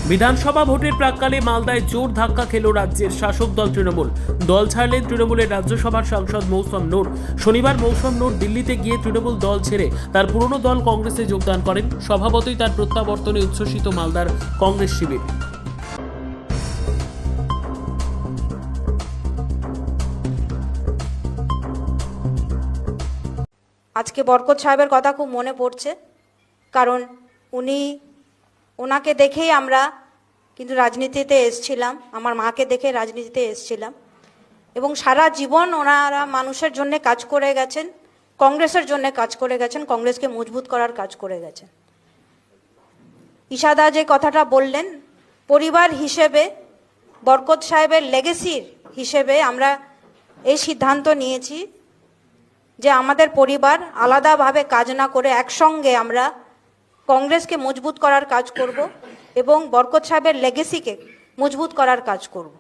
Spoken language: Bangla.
বিধানসভা ভোটের প্রাক্কালে মালদায় জোর ধাক্কা খেল রাজ্যের শাসক দল তৃণমূল। দল ছাড়লেন তৃণমূলের রাজ্যসভার সাংসদ মৌসম নূর। শনিবার মৌসম নূর দিল্লিতে গিয়ে তৃণমূল দল ছেড়ে তার পুরনো দল কংগ্রেসে যোগদান করেন। স্বভাবতই তার প্রত্যাবর্তনে উচ্ছ্বসিত মালদার কংগ্রেস শিবির। আজকে বরকত সাহেবের কথা খুব মনে পড়ছে, কারণ ওনাকে দেখেই আমরা কিন্তু রাজনীতিতে এসেছিলাম, আমার মাকে দেখে রাজনীতিতে এসেছিলাম, এবং সারা জীবন ওনারা মানুষের জন্য কাজ করে গেছেন, কংগ্রেসের জন্য কাজ করে গেছেন, কংগ্রেসকে মজবুত করার কাজ করে গেছেন। ইশাদা যে কথাটা বললেন, পরিবার হিসেবে বরকত সাহেবের লেগেসির হিসেবে আমরা এই সিদ্ধান্ত নিয়েছি যে আমাদের পরিবার আলাদাভাবে কাজ না করে একসঙ্গে আমরা কংগ্রেসকে মজবুত করার কাজ করব এবং বরকত সাহেবের লেগেসিকে মজবুত করার কাজ করব।